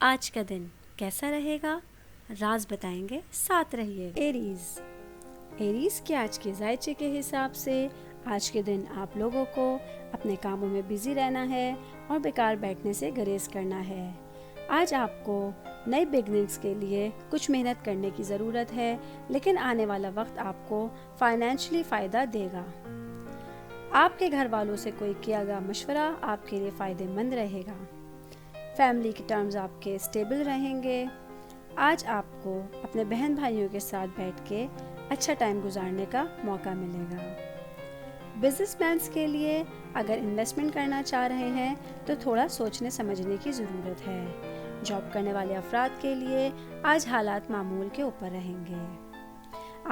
आज का दिन कैसा रहेगा, राज बताएंगे, साथ रहिए। एरीज के आज के जायचे के हिसाब से आज के दिन आप लोगों को अपने कामों में बिजी रहना है और बेकार बैठने से गुरेज करना है। आज आपको नई बिगनिंग्स के लिए कुछ मेहनत करने की ज़रूरत है, लेकिन आने वाला वक्त आपको फाइनेंशियली फ़ायदा देगा। आपके घर वालों से कोई किया गया मशवरा आपके लिए फ़ायदेमंद रहेगा। फैमिली के टर्म्स आपके स्टेबल रहेंगे। आज आपको अपने बहन भाइयों के साथ बैठ के अच्छा टाइम गुजारने का मौका मिलेगा। बिजनेसमैन के लिए अगर इन्वेस्टमेंट करना चाह रहे हैं तो थोड़ा सोचने समझने की ज़रूरत है। जॉब करने वाले अफराद के लिए आज हालात मामूल के ऊपर रहेंगे।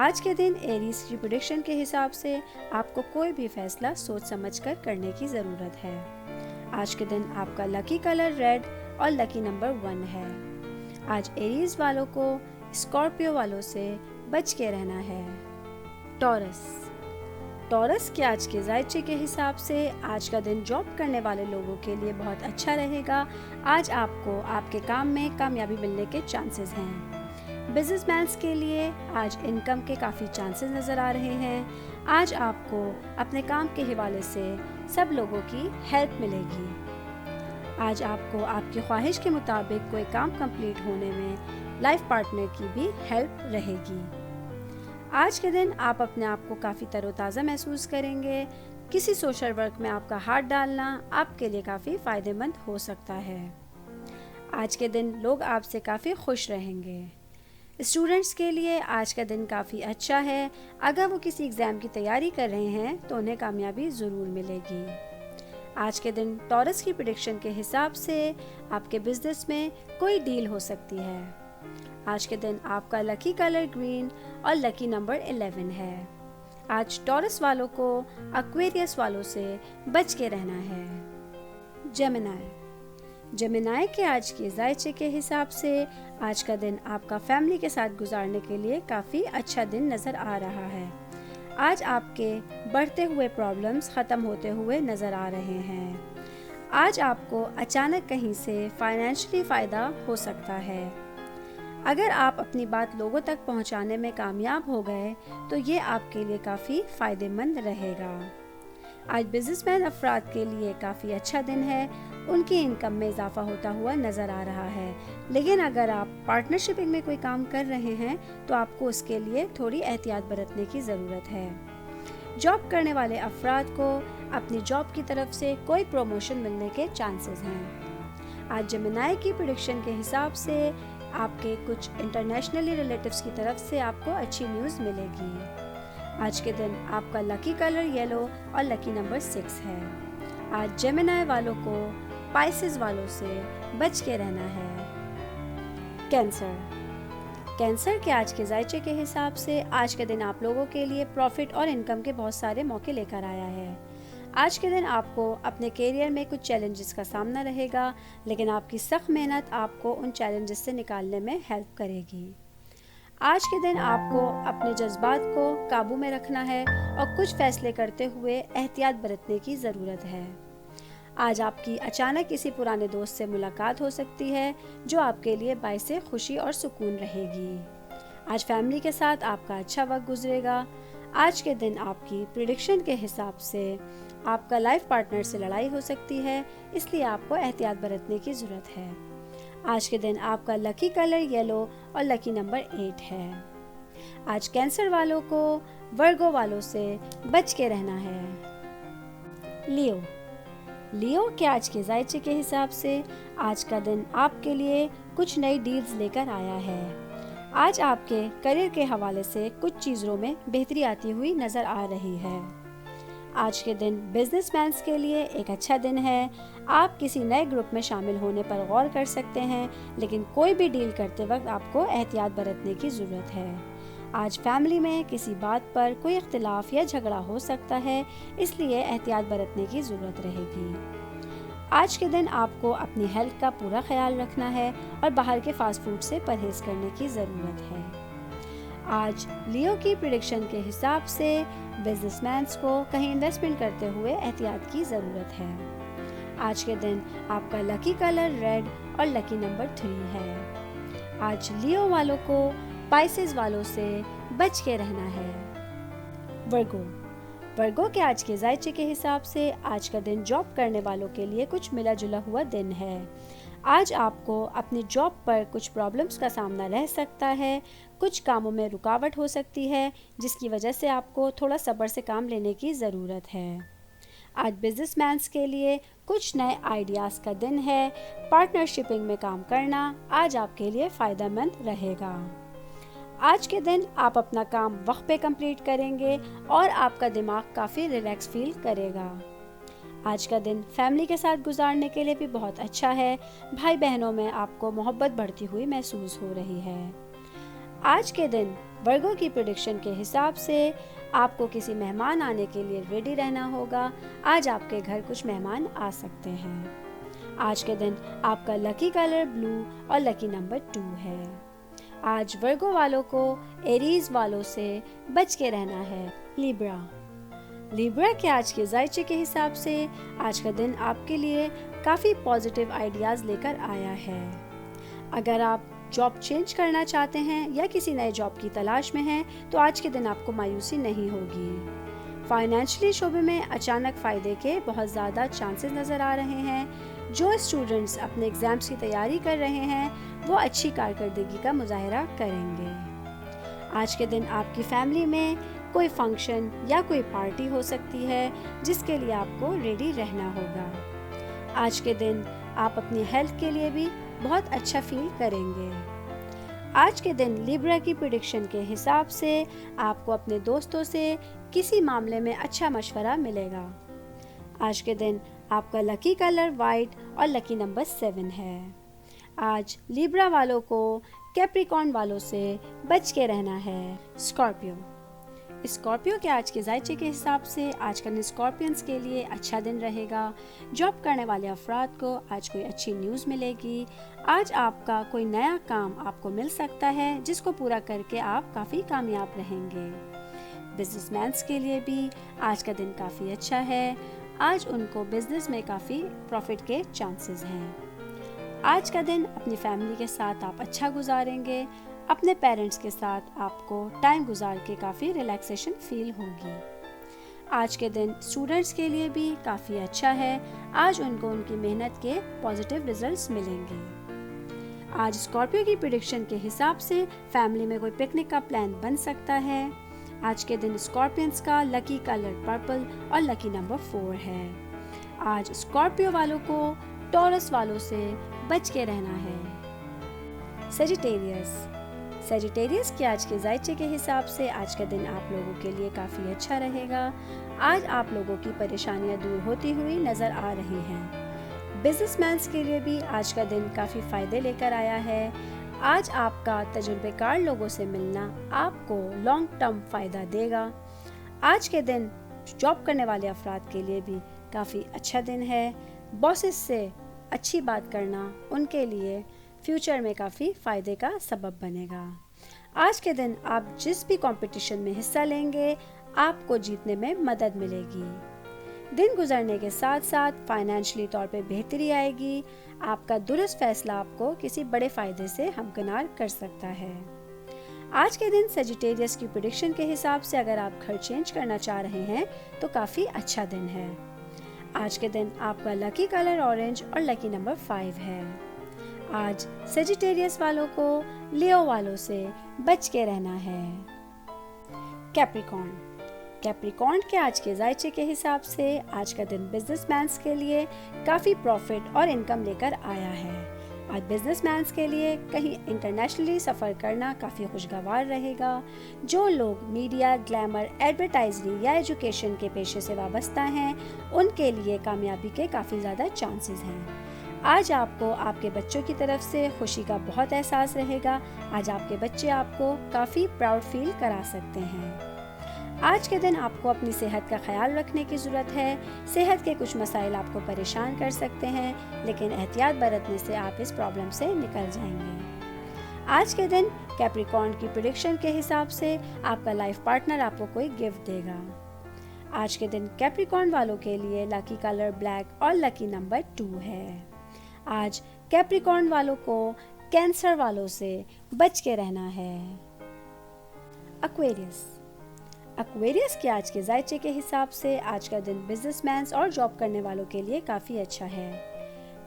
आज के दिन एरीज की प्रेडिक्शन के हिसाब से आपको कोई भी फैसला सोच समझकर करने की ज़रूरत है। आज के दिन आपका लकी कलर रेड और लकी नंबर 1 है। आज एरीज वालों को स्कॉर्पियो वालों से बच के रहना है। टॉरस के आज के जायचे के हिसाब से आज का दिन जॉब करने वाले लोगों के लिए बहुत अच्छा रहेगा। आज आपको आपके काम में कामयाबी मिलने के चांसेस हैं। बिजनेसमैन्स के लिए आज इनकम के काफ़ी चांसेस नज़र आ रहे हैं। आज आपको अपने काम के हवाले से सब लोगों की हेल्प मिलेगी। आज आपको आपकी ख्वाहिश के मुताबिक कोई काम कंप्लीट होने में लाइफ पार्टनर की भी हेल्प रहेगी। आज के दिन आप अपने आप को काफ़ी तरोताज़ा महसूस करेंगे। किसी सोशल वर्क में आपका हाथ डालना आपके लिए काफ़ी फ़ायदेमंद हो सकता है। आज के दिन लोग आपसे काफ़ी खुश रहेंगे। स्टूडेंट्स के लिए आज का दिन काफ़ी अच्छा है। अगर वो किसी एग्ज़ाम की तैयारी कर रहे हैं तो उन्हें कामयाबी ज़रूर मिलेगी। आज के दिन टॉरस की प्रेडिक्शन के हिसाब से आपके बिजनेस में कोई डील हो सकती है। आज के दिन आपका लकी कलर ग्रीन और लकी नंबर 11 है। आज टॉरस वालों को एक्वेरियस वालों से बच के रहना है। जेमिनाई के आज के जायचे के हिसाब से आज का दिन आपका फैमिली के साथ गुजारने के लिए काफ़ी अच्छा दिन नज़र आ रहा है। आज आपके बढ़ते हुए प्रॉब्लम्स ख़त्म होते हुए नज़र आ रहे हैं। आज आपको अचानक कहीं से फाइनेंशियली फ़ायदा हो सकता है। अगर आप अपनी बात लोगों तक पहुंचाने में कामयाब हो गए तो ये आपके लिए काफ़ी फ़ायदेमंद रहेगा। आज बिजनेसमैन अफराद के लिए काफ़ी अच्छा दिन है। उनकी इनकम में इजाफा होता हुआ नज़र आ रहा है। लेकिन अगर आप पार्टनरशिप में कोई काम कर रहे हैं तो आपको उसके लिए थोड़ी एहतियात बरतने की ज़रूरत है। जॉब करने वाले अफराद को अपनी जॉब की तरफ से कोई प्रमोशन मिलने के चांसेस हैं। आज जेमिनाई की प्रेडिक्शन के हिसाब से आपके कुछ इंटरनेशनली रिलेटिव्स की तरफ से आपको अच्छी न्यूज़ मिलेगी। आज के दिन आपका लकी कलर येलो और लकी नंबर 6 है। आज जेमिनाई वालों को पाइसेस वालों से बच के रहना है। कैंसर के आज के जायचे के हिसाब से आज के दिन आप लोगों के लिए प्रॉफिट और इनकम के बहुत सारे मौके लेकर आया है। आज के दिन आपको अपने करियर में कुछ चैलेंजेस का सामना रहेगा, लेकिन आपकी सख्त मेहनत आपको उन चैलेंजेस से निकालने में हेल्प करेगी। आज के दिन आपको अपने जज्बात को काबू में रखना है और कुछ फैसले करते हुए एहतियात बरतने की ज़रूरत है। आज आपकी अचानक किसी पुराने दोस्त से मुलाकात हो सकती है जो आपके लिए बाइस खुशी और सुकून रहेगी। आज फैमिली के साथ आपका अच्छा वक्त गुजरेगा। आज के दिन आपकी प्रेडिक्शन के हिसाब से आपका लाइफ पार्टनर से लड़ाई हो सकती है, इसलिए आपको एहतियात बरतने की ज़रूरत है। आज के दिन आपका लकी कलर येलो और लकी नंबर 8 है। आज कैंसर वालों को वर्गो वालों से बच के रहना है। लियो के आज के जायचे के हिसाब से आज का दिन आपके लिए कुछ नई डील्स लेकर आया है। आज आपके करियर के हवाले से कुछ चीज़ों में बेहतरी आती हुई नज़र आ रही है। आज के दिन बिजनेसमैन्स के लिए एक अच्छा दिन है। आप किसी नए ग्रुप में शामिल होने पर गौर कर सकते हैं, लेकिन कोई भी डील करते वक्त आपको एहतियात बरतने की ज़रूरत है। आज फैमिली में किसी बात पर कोई इख्तिलाफ या झगड़ा हो सकता है, इसलिए एहतियात बरतने की ज़रूरत रहेगी। आज के दिन आपको अपनी हेल्थ का पूरा ख्याल रखना है और बाहर के फास्ट फूड से परहेज़ करने की ज़रूरत है। आज लियो की प्रेडिक्शन के हिसाब से बिजनेसमैन्स को कहीं इन्वेस्टमेंट करते हुए एहतियात की ज़रूरत है। आज के दिन आपका लकी कलर रेड और लकी नंबर 3 है। आज लियो वालों को पाइसेस वालों से बच के रहना है। वर्गो के आज के जायचे के हिसाब से आज का दिन जॉब करने वालों के लिए कुछ मिला जुला हुआ दिन है। आज आपको अपनी जॉब पर कुछ प्रॉब्लम्स का सामना रह सकता है, कुछ कामों में रुकावट हो सकती है जिसकी वजह से आपको थोड़ा सब्र से काम लेने की ज़रूरत है। आज बिजनेसमैन्स के लिए कुछ नए आइडियाज़ का दिन है। पार्टनरशिपिंग में काम करना आज आपके लिए फ़ायदेमंद रहेगा। आज के दिन आप अपना काम वक्त पे कंप्लीट करेंगे और आपका दिमाग काफ़ी रिलैक्स फील करेगा। आज का दिन फैमिली के साथ गुजारने के लिए भी बहुत अच्छा है। भाई बहनों में आपको मोहब्बत बढ़ती हुई महसूस हो रही है। आज के दिन वर्गो की प्रेडिक्शन के हिसाब से आपको किसी मेहमान आने के लिए रेडी रहना होगा। आज आपके घर कुछ मेहमान आ सकते हैं। आज के दिन आपका लकी कलर ब्लू और लकी नंबर 2 है। आज वर्गो वालों को एरीज वालों से बच के रहना है। लिब्रा के आज के जायचे के हिसाब से आज का दिन आपके लिए काफ़ी पॉजिटिव आइडियाज़ लेकर आया है। अगर आप जॉब चेंज करना चाहते हैं या किसी नए जॉब की तलाश में हैं तो आज के दिन आपको मायूसी नहीं होगी। फाइनेंशियली शोबे में अचानक फ़ायदे के बहुत ज़्यादा चांसेस नज़र आ रहे हैं। जो स्टूडेंट्स अपने एग्ज़ाम्स की तैयारी कर रहे हैं वो अच्छी कारकर्दगी का मुजाहरा करेंगे। आज के दिन आपकी फैमिली में कोई फंक्शन या कोई पार्टी हो सकती है जिसके लिए आपको रेडी रहना होगा। आज के दिन आप अपनी हेल्थ के लिए भी बहुत अच्छा फील करेंगे। आज के दिन लिब्रा की प्रेडिक्शन के हिसाब से आपको अपने दोस्तों से किसी मामले में अच्छा मशवरा मिलेगा। आज के दिन आपका लकी कलर वाइट और लकी नंबर 7 है। आज लिब्रा वालों को कैप्रिकॉर्न वालों से बच के रहना है। स्कॉर्पियो के आज के जायचे के हिसाब से आज का दिन स्कॉर्पियंस के लिए अच्छा दिन रहेगा। जॉब करने वाले अफराद को आज कोई अच्छी न्यूज़ मिलेगी। आज आपका कोई नया काम आपको मिल सकता है जिसको पूरा करके आप काफ़ी कामयाब रहेंगे। बिजनेसमैन्स के लिए भी आज का दिन काफ़ी अच्छा है। आज उनको बिजनेस में काफ़ी प्रॉफिट के चांसेस हैं। आज का दिन अपनी फैमिली के साथ आप अच्छा गुजारेंगे। अपने पेरेंट्स के साथ आपको टाइम गुजार के काफ़ी रिलैक्सेशन फील होगी। आज के दिन स्टूडेंट्स के लिए भी काफ़ी अच्छा है। आज उनको उनकी मेहनत के पॉजिटिव रिजल्ट्स मिलेंगे। आज स्कॉर्पियो की प्रेडिक्शन के हिसाब से फैमिली में कोई पिकनिक का प्लान बन सकता है। आज के दिन स्कॉर्पियंस का लकी कलर पर्पल और लकी नंबर 4 है। आज स्कॉर्पियो वालों को टॉरस वालों से बच के रहना है। सेजिटेरियस के आज के जायचे के हिसाब से आज का दिन आप लोगों के लिए काफ़ी अच्छा रहेगा। आज आप लोगों की परेशानियां दूर होती हुई नज़र आ रही हैं। बिजनेसमैन्स के लिए भी आज का दिन काफ़ी फ़ायदे लेकर आया है। आज आपका तजुर्बेकार लोगों से मिलना आपको लॉन्ग टर्म फ़ायदा देगा। आज के दिन जॉब करने वाले अफराद के लिए भी काफ़ी अच्छा दिन है। बॉसेस से अच्छी बात करना उनके लिए फ्यूचर में काफ़ी फ़ायदे का सबब बनेगा। आज के दिन आप जिस भी कंपटीशन में हिस्सा लेंगे आपको जीतने में मदद मिलेगी। दिन गुजरने के साथ साथ फाइनेंशियली तौर पे बेहतरी आएगी। आपका दुरुस्त फैसला आपको किसी बड़े फ़ायदे से हमकिनार कर सकता है। आज के दिन सेजिटेरियस की प्रेडिक्शन के हिसाब से अगर आप घर चेंज करना चाह रहे हैं तो काफ़ी अच्छा दिन है। आज के दिन आपका लकी कलर ऑरेंज और लकी नंबर 5 है। आज सेजिटेरियस वालों को लियो वालों से बच के रहना है। कैप्रिकॉर्न के आज के जायचे के हिसाब से आज का दिन बिजनेसमैन्स के लिए काफ़ी प्रॉफिट और इनकम लेकर आया है। आज बिजनेसमैन्स के लिए कहीं इंटरनेशनली सफ़र करना काफ़ी खुशगवार रहेगा। जो लोग मीडिया, ग्लैमर, एडवर्टाइजरी या एजुकेशन के पेशे से वाबस्ता हैं उनके लिए कामयाबी के काफ़ी ज़्यादा चांसेस हैं। आज आपको आपके बच्चों की तरफ से खुशी का बहुत एहसास रहेगा। आज आपके बच्चे आपको काफ़ी प्राउड फील करा सकते हैं। आज के दिन आपको अपनी सेहत का ख्याल रखने की ज़रूरत है। सेहत के कुछ मसाइल आपको परेशान कर सकते हैं, लेकिन एहतियात बरतने से आप इस प्रॉब्लम से निकल जाएंगे। आज के दिन कैप्रिकॉर्न की प्रेडिक्शन के हिसाब से आपका लाइफ पार्टनर आपको कोई गिफ्ट देगा। आज के दिन कैप्रिकॉर्न वालों के लिए लकी कलर ब्लैक और लकी नंबर 2 है। आज कैप्रिकॉर्न वालों को कैंसर वालों से बच के रहना है। एक्वेरियस के आज के जायचे के हिसाब से आज का दिन बिजनेसमैन और जॉब करने वालों के लिए काफ़ी अच्छा है।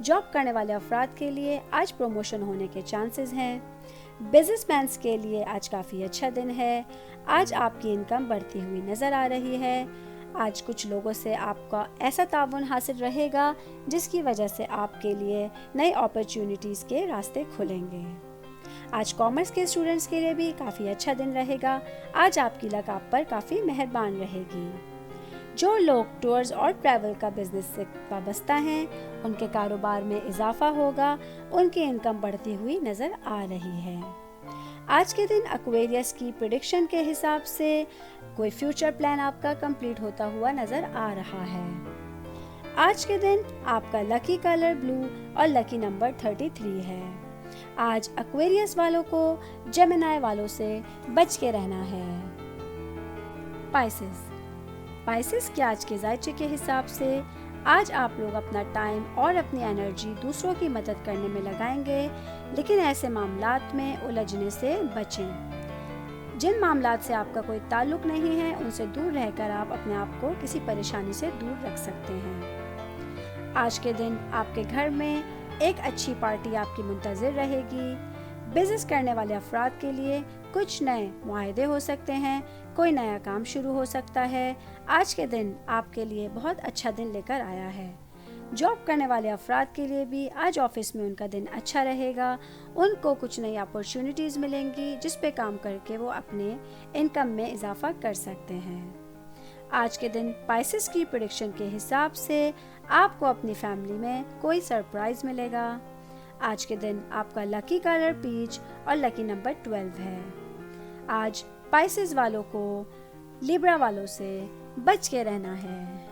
जॉब करने वाले अफराद के लिए आज प्रमोशन होने के चांसेस हैं। बिजनेसमैन के लिए आज काफ़ी अच्छा दिन है। आज आपकी इनकम बढ़ती हुई नज़र आ रही है। आज कुछ लोगों से आपका ऐसा ताउन हासिल रहेगा जिसकी वजह से आपके लिए नई अपॉर्चुनिटीज़ के रास्ते खुलेंगे। आज कॉमर्स के स्टूडेंट्स के लिए भी काफ़ी अच्छा दिन रहेगा। आज आपकी लक आप पर काफ़ी मेहरबान रहेगी। जो लोग टूर्स और ट्रैवल का बिजनेस से वाबस्ता हैं, उनके कारोबार में इजाफा होगा। उनकी इनकम बढ़ती हुई नज़र आ रही है। आज के दिन एक्वेरियस की प्रेडिक्शन के हिसाब से कोई फ्यूचर प्लान आपका कंप्लीट होता हुआ नज़र आ रहा है। आज के दिन आपका लकी कलर ब्लू और लकी नंबर 33 है। आज एक्वेरियस वालों को जेमिनी वालों से बच के रहना है। पाइसेस के आज के जायचे के हिसाब से आज आप लोग अपना टाइम और अपनी एनर्जी दूसरों की मदद करने में लगाएंगे, लेकिन ऐसे मामलात में उलझने से बचें। जिन मामलात से आपका कोई ताल्लुक नहीं है, उनसे दूर रहकर आप अपने आप को किसी परेशानी से दूर रख सकते हैं। आज के दिन आपके घर में एक अच्छी पार्टी आपकी मुंतज़िर रहेगी। बिजनेस करने वाले अफराद के लिए कुछ नए मुआहदे हो सकते हैं, कोई नया काम शुरू हो सकता है। आज के दिन आपके लिए बहुत अच्छा दिन लेकर आया है। जॉब करने वाले अफराद के लिए भी आज ऑफिस में उनका दिन अच्छा रहेगा। उनको कुछ नई अपॉर्चुनिटीज़ मिलेंगी जिस पे काम करके वो अपने इनकम में इजाफा कर सकते हैं। आज के दिन पाइसेस की प्रेडिक्शन के हिसाब से आपको अपनी फैमिली में कोई सरप्राइज मिलेगा। आज के दिन आपका लकी कलर पीच और लकी नंबर 12 है। आज पाइसेस वालों को लिब्रा वालों से बच के रहना है।